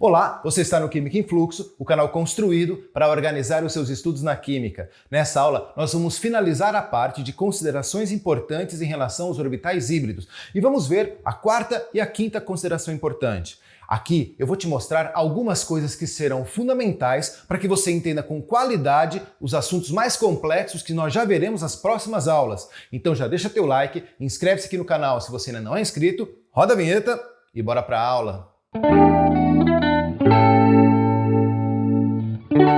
Olá, você está no Química em Fluxo, o canal construído para organizar os seus estudos na química. Nessa aula, nós vamos finalizar a parte de considerações importantes em relação aos orbitais híbridos e vamos ver a quarta e a quinta consideração importante. Aqui eu vou te mostrar algumas coisas que serão fundamentais para que você entenda com qualidade os assuntos mais complexos que nós já veremos nas próximas aulas. Então já deixa teu like, inscreve-se aqui no canal se você ainda não é inscrito, roda a vinheta e bora para a aula.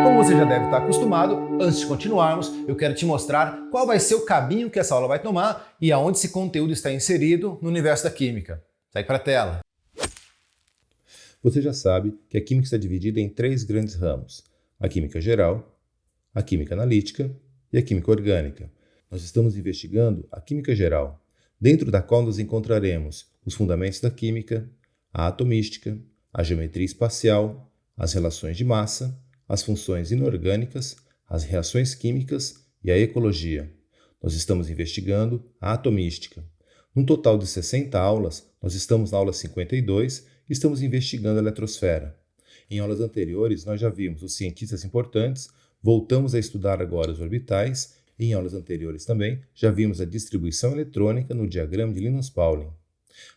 Como você já deve estar acostumado, antes de continuarmos, eu quero te mostrar qual vai ser o caminho que essa aula vai tomar e aonde esse conteúdo está inserido no universo da química. Segue para a tela. Você já sabe que a química está dividida em três grandes ramos: a química geral, a química analítica e a química orgânica. Nós estamos investigando a química geral, dentro da qual nós encontraremos os fundamentos da química, a atomística, a geometria espacial, as relações de massa, as funções inorgânicas, as reações químicas e a ecologia. Nós estamos investigando a atomística. Num total de 60 aulas, nós estamos na aula 52 e estamos investigando a eletrosfera. Em aulas anteriores, nós já vimos os cientistas importantes, voltamos a estudar agora os orbitais e em aulas anteriores também já vimos a distribuição eletrônica no diagrama de Linus-Pauling.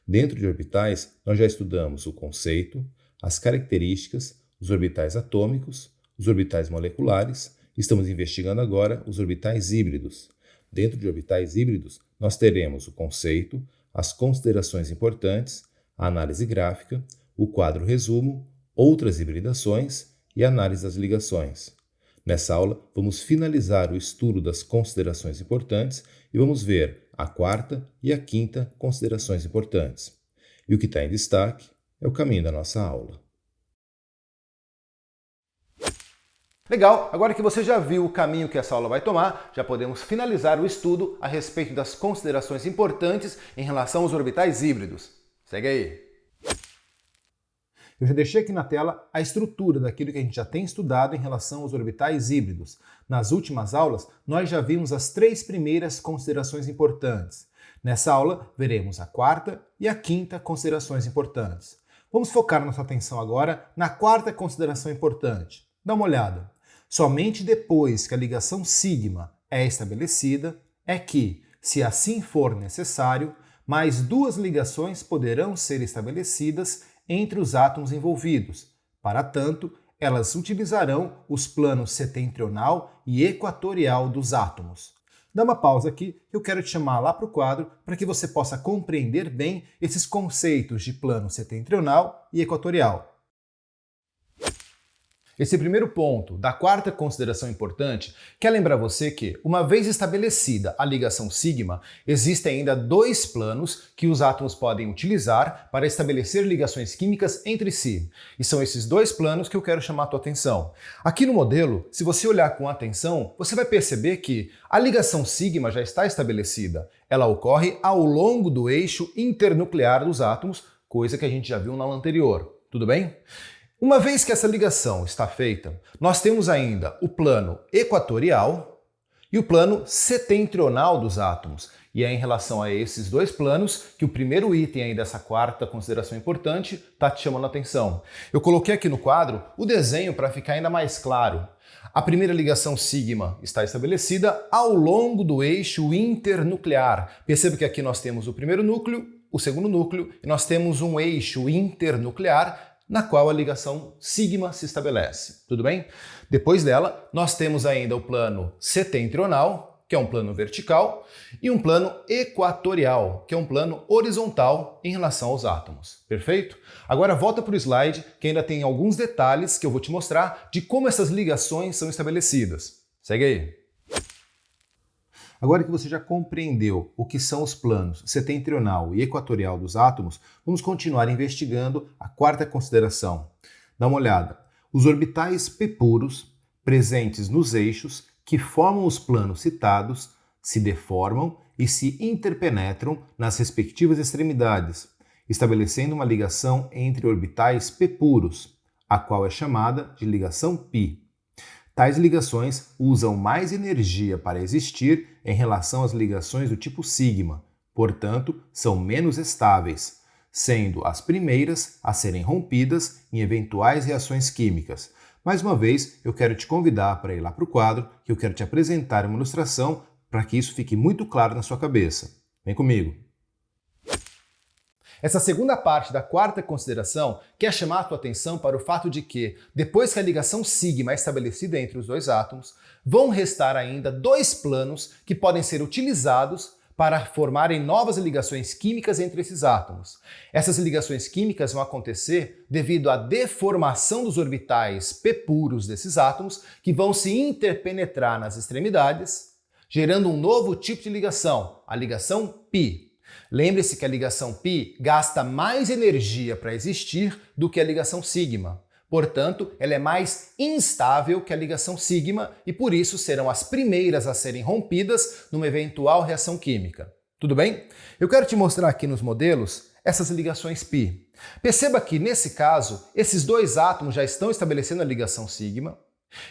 Dentro de orbitais, nós já estudamos o conceito, as características, os orbitais atômicos, os orbitais moleculares. Estamos investigando agora os orbitais híbridos. Dentro de orbitais híbridos, nós teremos o conceito, as considerações importantes, a análise gráfica, o quadro resumo, outras hibridações e a análise das ligações. Nessa aula, vamos finalizar o estudo das considerações importantes e vamos ver a quarta e a quinta considerações importantes. E o que está em destaque é o caminho da nossa aula. Legal, agora que você já viu o caminho que essa aula vai tomar, já podemos finalizar o estudo a respeito das considerações importantes em relação aos orbitais híbridos. Segue aí. Eu já deixei aqui na tela a estrutura daquilo que a gente já tem estudado em relação aos orbitais híbridos. Nas últimas aulas, nós já vimos as três primeiras considerações importantes. Nessa aula, veremos a quarta e a quinta considerações importantes. Vamos focar nossa atenção agora na quarta consideração importante. Dá uma olhada. Somente depois que a ligação sigma é estabelecida é que, se assim for necessário, mais duas ligações poderão ser estabelecidas entre os átomos envolvidos. Para tanto, elas utilizarão os planos setentrional e equatorial dos átomos. Dá uma pausa aqui, que eu quero te chamar lá para o quadro para que você possa compreender bem esses conceitos de plano setentrional e equatorial. Esse primeiro ponto da quarta consideração importante quer lembrar você que, uma vez estabelecida a ligação sigma, existem ainda dois planos que os átomos podem utilizar para estabelecer ligações químicas entre si. E são esses dois planos que eu quero chamar a tua atenção. Aqui no modelo, se você olhar com atenção, você vai perceber que a ligação sigma já está estabelecida. Ela ocorre ao longo do eixo internuclear dos átomos, coisa que a gente já viu na aula anterior. Tudo bem? Uma vez que essa ligação está feita, nós temos ainda o plano equatorial e o plano setentrional dos átomos. E é em relação a esses dois planos que o primeiro item aí dessa quarta consideração importante está te chamando a atenção. Eu coloquei aqui no quadro o desenho para ficar ainda mais claro. A primeira ligação sigma está estabelecida ao longo do eixo internuclear. Perceba que aqui nós temos o primeiro núcleo, o segundo núcleo, e nós temos um eixo internuclear na qual a ligação sigma se estabelece. Tudo bem? Depois dela, nós temos ainda o plano setentrional, que é um plano vertical, e um plano equatorial, que é um plano horizontal em relação aos átomos. Perfeito? Agora volta para o slide, que ainda tem alguns detalhes que eu vou te mostrar de como essas ligações são estabelecidas. Segue aí. Agora que você já compreendeu o que são os planos setentrional e equatorial dos átomos, vamos continuar investigando a quarta consideração. Dá uma olhada. Os orbitais p puros, presentes nos eixos que formam os planos citados, se deformam e se interpenetram nas respectivas extremidades, estabelecendo uma ligação entre orbitais p puros, a qual é chamada de ligação π. Tais ligações usam mais energia para existir em relação às ligações do tipo sigma, portanto, são menos estáveis. sendo as primeiras a serem rompidas em eventuais reações químicas. Mais uma vez, eu quero te convidar para ir lá para o quadro, que eu quero te apresentar uma ilustração para que isso fique muito claro na sua cabeça. Vem comigo! Essa segunda parte da quarta consideração quer chamar a tua atenção para o fato de que, depois que a ligação sigma é estabelecida entre os dois átomos, vão restar ainda dois planos que podem ser utilizados para formarem novas ligações químicas entre esses átomos. Essas ligações químicas vão acontecer devido à deformação dos orbitais p puros desses átomos, que vão se interpenetrar nas extremidades, gerando um novo tipo de ligação, a ligação π. Lembre-se que a ligação π gasta mais energia para existir do que a ligação sigma. Portanto, ela é mais instável que a ligação sigma e por isso serão as primeiras a serem rompidas numa eventual reação química. Tudo bem? Eu quero te mostrar aqui nos modelos essas ligações π. Perceba que, nesse caso, esses dois átomos já estão estabelecendo a ligação sigma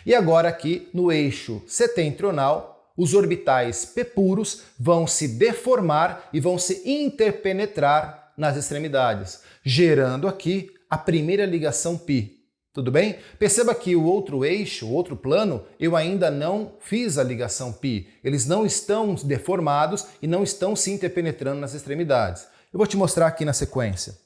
e agora aqui no eixo setentrional os orbitais p puros vão se deformar e vão se interpenetrar nas extremidades, gerando aqui a primeira ligação π. Tudo bem? Perceba que o outro eixo, o outro plano, eu ainda não fiz a ligação π. Eles não estão deformados e não estão se interpenetrando nas extremidades. Eu vou te mostrar aqui na sequência.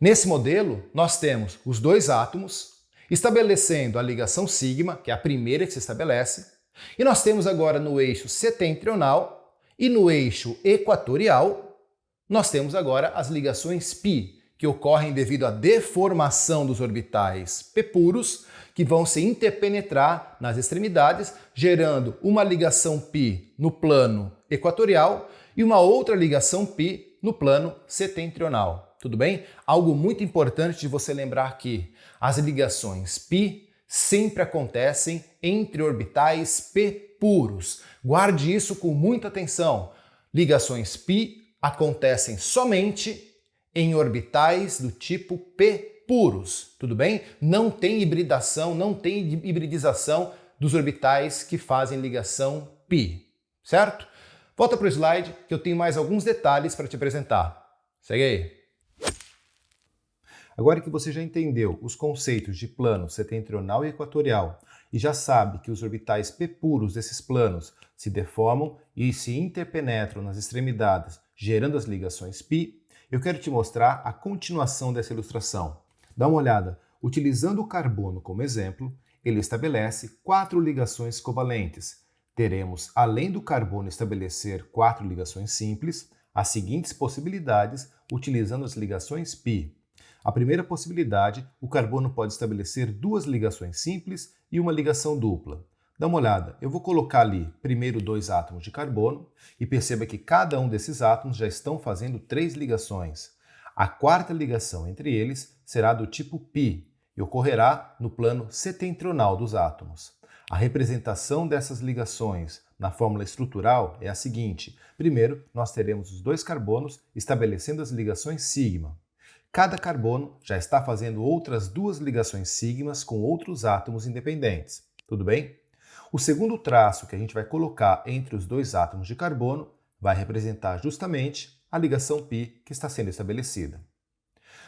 Nesse modelo, nós temos os dois átomos estabelecendo a ligação sigma, que é a primeira que se estabelece, e nós temos agora no eixo setentrional e no eixo equatorial, nós temos agora as ligações π, que ocorrem devido à deformação dos orbitais p puros, que vão se interpenetrar nas extremidades, gerando uma ligação π no plano equatorial e uma outra ligação π no plano setentrional. Tudo bem? Algo muito importante de você lembrar aqui: as ligações π sempre acontecem entre orbitais p puros. Guarde isso com muita atenção. Ligações π acontecem somente em orbitais do tipo p puros. Tudo bem? Não tem hibridação, não tem hibridização dos orbitais que fazem ligação π. Certo? Volta para o slide que eu tenho mais alguns detalhes para te apresentar. Segue aí. Agora que você já entendeu os conceitos de plano setentrional e equatorial e já sabe que os orbitais p puros desses planos se deformam e se interpenetram nas extremidades, gerando as ligações π, eu quero te mostrar a continuação dessa ilustração. Dá uma olhada. Utilizando o carbono como exemplo, ele estabelece 4 ligações covalentes. Teremos, além do carbono estabelecer 4 ligações simples, as seguintes possibilidades utilizando as ligações π. A primeira possibilidade, o carbono pode estabelecer 2 ligações simples e uma ligação dupla. Dá uma olhada, eu vou colocar ali primeiro 2 átomos de carbono e perceba que cada um desses átomos já estão fazendo 3 ligações. A quarta ligação entre eles será do tipo π e ocorrerá no plano setentrional dos átomos. A representação dessas ligações na fórmula estrutural é a seguinte: primeiro, nós teremos os 2 carbonos estabelecendo as ligações sigma. Cada carbono já está fazendo outras 2 ligações sigmas com outros átomos independentes. Tudo bem? O segundo traço que a gente vai colocar entre os 2 átomos de carbono vai representar justamente a ligação π que está sendo estabelecida.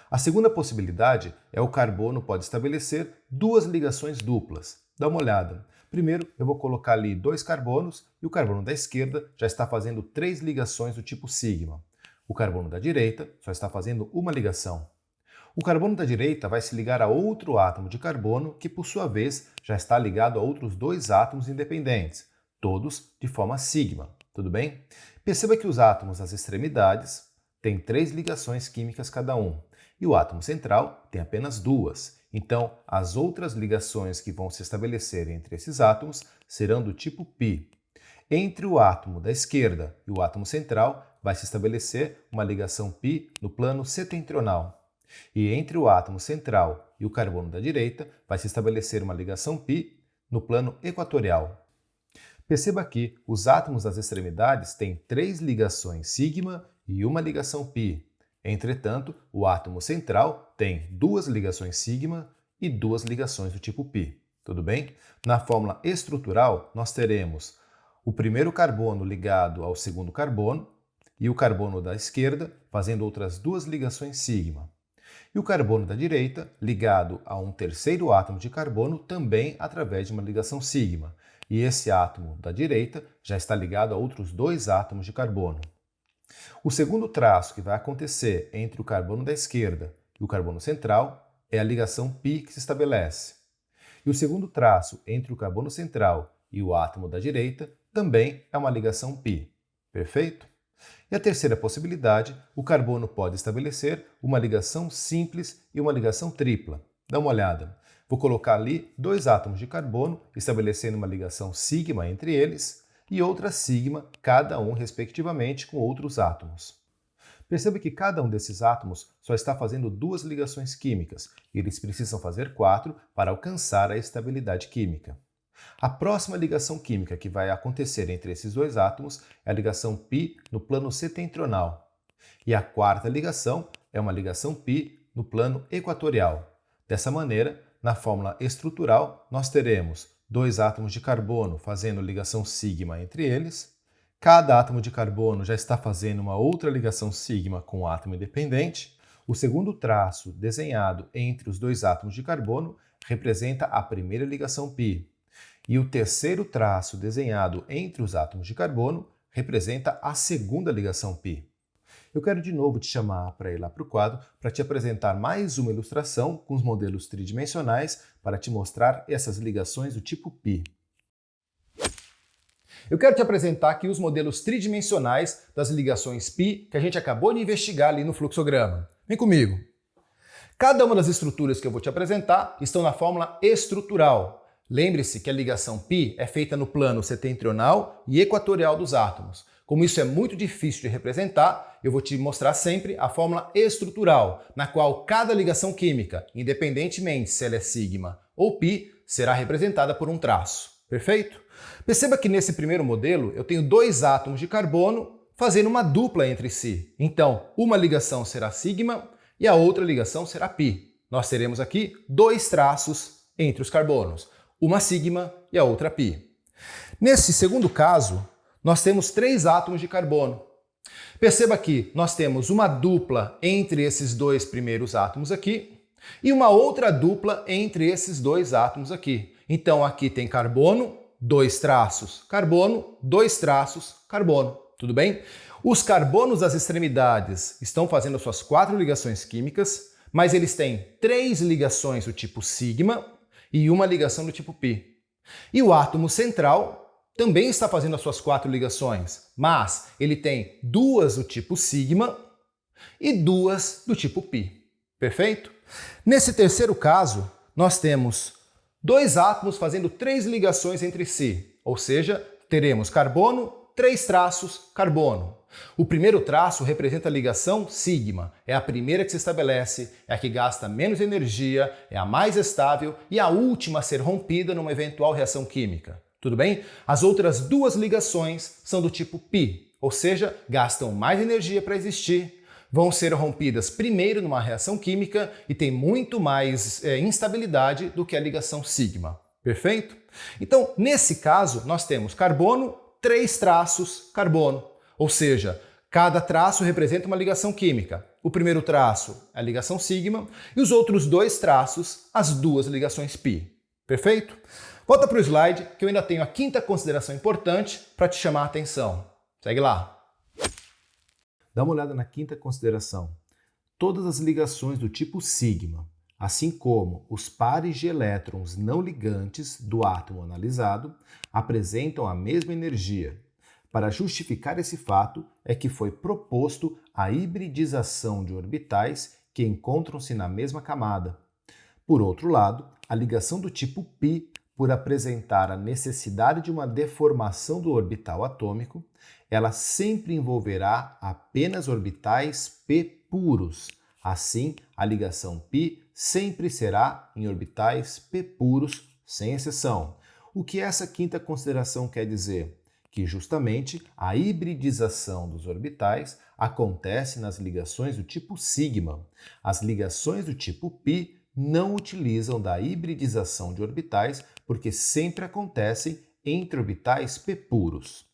A segunda possibilidade é o carbono pode estabelecer 2 ligações duplas. Dá uma olhada. Primeiro, eu vou colocar ali 2 carbonos e o carbono da esquerda já está fazendo 3 ligações do tipo sigma. O carbono da direita só está fazendo uma ligação. O carbono da direita vai se ligar a outro átomo de carbono que, por sua vez, já está ligado a outros 2 átomos independentes, todos de forma sigma. Tudo bem? Perceba que os átomos das extremidades têm 3 ligações químicas cada um, e o átomo central tem apenas 2. Então, as outras ligações que vão se estabelecer entre esses átomos serão do tipo π. Entre o átomo da esquerda e o átomo central, vai se estabelecer uma ligação π no plano setentrional. E entre o átomo central e o carbono da direita, vai se estabelecer uma ligação π no plano equatorial. Perceba que os átomos das extremidades têm 3 ligações sigma e uma ligação π. Entretanto, o átomo central tem 2 ligações sigma e 2 ligações do tipo π. Tudo bem? Na fórmula estrutural, nós teremos o primeiro carbono ligado ao segundo carbono, e o carbono da esquerda fazendo outras duas ligações sigma. E o carbono da direita ligado a um terceiro átomo de carbono também através de uma ligação sigma. E esse átomo da direita já está ligado a outros dois átomos de carbono. O segundo traço que vai acontecer entre o carbono da esquerda e o carbono central é a ligação π que se estabelece. E o segundo traço entre o carbono central e o átomo da direita também é uma ligação π. Perfeito? E a terceira possibilidade, o carbono pode estabelecer uma ligação simples e uma ligação tripla. Dá uma olhada. Vou colocar ali dois átomos de carbono, estabelecendo uma ligação sigma entre eles e outra sigma, cada um respectivamente com outros átomos. Perceba que cada um desses átomos só está fazendo duas ligações químicas e eles precisam fazer 4 para alcançar a estabilidade química. A próxima ligação química que vai acontecer entre esses dois átomos é a ligação π no plano setentrional. E a quarta ligação é uma ligação π no plano equatorial. Dessa maneira, na fórmula estrutural, nós teremos dois átomos de carbono fazendo ligação sigma entre eles. Cada átomo de carbono já está fazendo uma outra ligação sigma com um átomo independente. O segundo traço desenhado entre os dois átomos de carbono representa a primeira ligação π. E o terceiro traço desenhado entre os átomos de carbono representa a segunda ligação π. Eu quero de novo te chamar para ir lá para o quadro para te apresentar mais uma ilustração com os modelos tridimensionais para te mostrar essas ligações do tipo π. Eu quero te apresentar aqui os modelos tridimensionais das ligações π que a gente acabou de investigar ali no fluxograma. Vem comigo! Cada uma das estruturas que eu vou te apresentar estão na fórmula estrutural. Lembre-se que a ligação π é feita no plano setentrional e equatorial dos átomos. Como isso é muito difícil de representar, eu vou te mostrar sempre a fórmula estrutural, na qual cada ligação química, independentemente se ela é sigma ou π, será representada por um traço. Perfeito? Perceba que nesse primeiro modelo eu tenho dois átomos de carbono fazendo uma dupla entre si. Então, uma ligação será sigma e a outra ligação será π. Nós teremos aqui dois traços entre os carbonos, uma sigma e a outra π. Nesse segundo caso, nós temos três átomos de carbono. Perceba que nós temos uma dupla entre esses dois primeiros átomos aqui e uma outra dupla entre esses dois átomos aqui. Então aqui tem carbono, dois traços, carbono, dois traços, carbono. Tudo bem? Os carbonos das extremidades estão fazendo suas 4 ligações químicas, mas eles têm 3 ligações do tipo sigma e uma ligação do tipo π. E o átomo central também está fazendo as suas 4 ligações, mas ele tem 2 do tipo sigma e 2 do tipo π. Perfeito? Nesse terceiro caso, nós temos dois átomos fazendo 3 ligações entre si, ou seja, teremos carbono, 3 traços, carbono. O primeiro traço representa a ligação sigma, é a primeira que se estabelece, é a que gasta menos energia, é a mais estável e a última a ser rompida numa eventual reação química. Tudo bem? As outras 2 ligações são do tipo π, ou seja, gastam mais energia para existir, vão ser rompidas primeiro numa reação química e tem muito mais instabilidade do que a ligação sigma. Perfeito? Então, nesse caso, nós temos carbono, 3 traços, carbono. Ou seja, cada traço representa uma ligação química. O primeiro traço é a ligação sigma e os outros 2 traços, as 2 ligações π. Perfeito? Volta para o slide que eu ainda tenho a quinta consideração importante para te chamar a atenção. Segue lá. Dá uma olhada na quinta consideração. Todas as ligações do tipo sigma, assim como os pares de elétrons não ligantes do átomo analisado, apresentam a mesma energia. Para justificar esse fato é que foi proposto a hibridização de orbitais que encontram-se na mesma camada. Por outro lado, a ligação do tipo π, por apresentar a necessidade de uma deformação do orbital atômico, ela sempre envolverá apenas orbitais p puros. Assim, a ligação π sempre será em orbitais p puros, sem exceção. O que essa quinta consideração quer dizer? Que justamente a hibridização dos orbitais acontece nas ligações do tipo sigma. As ligações do tipo π não utilizam da hibridização de orbitais porque sempre acontecem entre orbitais p puros.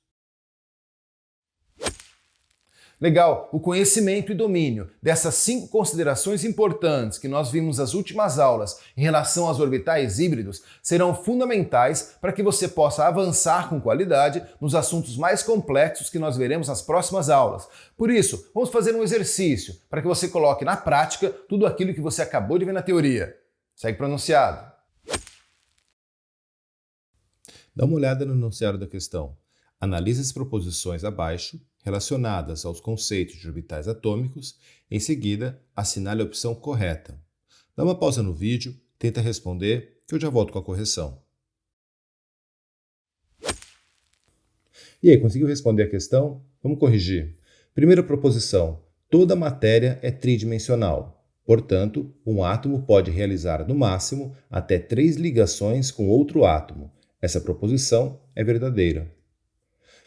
Legal, o conhecimento e domínio dessas 5 considerações importantes que nós vimos nas últimas aulas em relação aos orbitais híbridos serão fundamentais para que você possa avançar com qualidade nos assuntos mais complexos que nós veremos nas próximas aulas. Por isso, vamos fazer um exercício para que você coloque na prática tudo aquilo que você acabou de ver na teoria. Segue pronunciado. Dá uma olhada no enunciado da questão. Analise as proposições abaixo relacionadas aos conceitos de orbitais atômicos. Em seguida, assinale a opção correta. Dá uma pausa no vídeo, tenta responder, que eu já volto com a correção. E aí, conseguiu responder a questão? Vamos corrigir. Primeira proposição. Toda matéria é tridimensional. Portanto, um átomo pode realizar no máximo até 3 ligações com outro átomo. Essa proposição é verdadeira.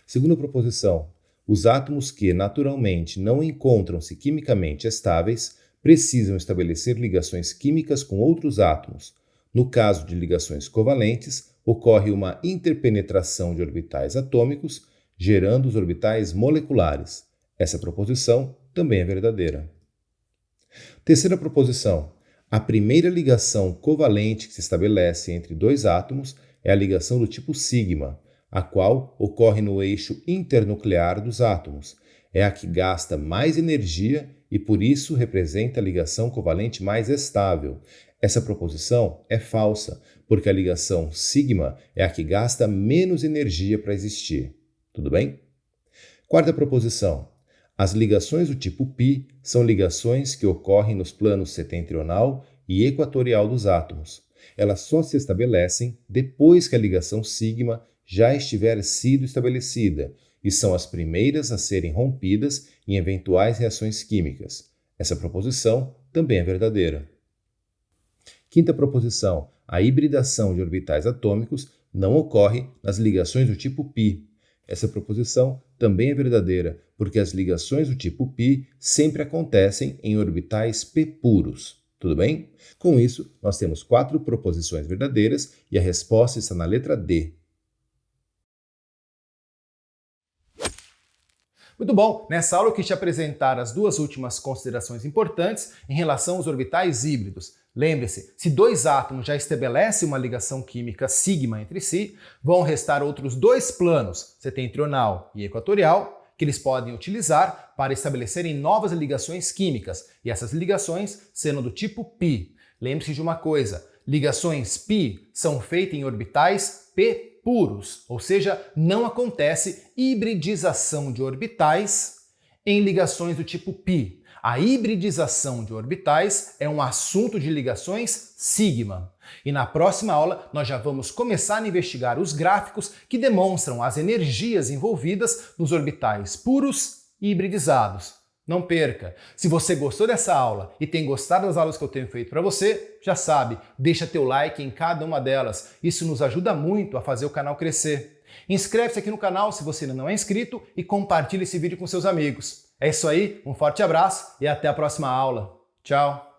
Segunda proposição. Os átomos que, naturalmente, não encontram-se quimicamente estáveis precisam estabelecer ligações químicas com outros átomos. No caso de ligações covalentes, ocorre uma interpenetração de orbitais atômicos, gerando os orbitais moleculares. Essa proposição também é verdadeira. Terceira proposição. A primeira ligação covalente que se estabelece entre 2 átomos é a ligação do tipo sigma, a qual ocorre no eixo internuclear dos átomos. É a que gasta mais energia e, por isso, representa a ligação covalente mais estável. Essa proposição é falsa, porque a ligação sigma é a que gasta menos energia para existir. Tudo bem? Quarta proposição. As ligações do tipo π são ligações que ocorrem nos planos setentrional e equatorial dos átomos. Elas só se estabelecem depois que a ligação sigma já estiver sido estabelecida e são as primeiras a serem rompidas em eventuais reações químicas. Essa proposição também é verdadeira. Quinta proposição. A hibridação de orbitais atômicos não ocorre nas ligações do tipo π. Essa proposição também é verdadeira, porque as ligações do tipo π sempre acontecem em orbitais p puros. Tudo bem? Com isso, nós temos 4 proposições verdadeiras e a resposta está na letra D. Muito bom! Nessa aula eu quis te apresentar as 2 últimas considerações importantes em relação aos orbitais híbridos. Lembre-se, se 2 átomos já estabelecem uma ligação química sigma entre si, vão restar outros 2 planos, setentrional e equatorial, que eles podem utilizar para estabelecerem novas ligações químicas, e essas ligações sendo do tipo π. Lembre-se de uma coisa, ligações π são feitas em orbitais p puros, ou seja, não acontece hibridização de orbitais em ligações do tipo π. A hibridização de orbitais é um assunto de ligações sigma. E na próxima aula nós já vamos começar a investigar os gráficos que demonstram as energias envolvidas nos orbitais puros e hibridizados. Não perca! Se você gostou dessa aula e tem gostado das aulas que eu tenho feito para você, já sabe, deixa teu like em cada uma delas. Isso nos ajuda muito a fazer o canal crescer. Inscreve-se aqui no canal se você ainda não é inscrito e compartilhe esse vídeo com seus amigos. É isso aí, um forte abraço e até a próxima aula. Tchau!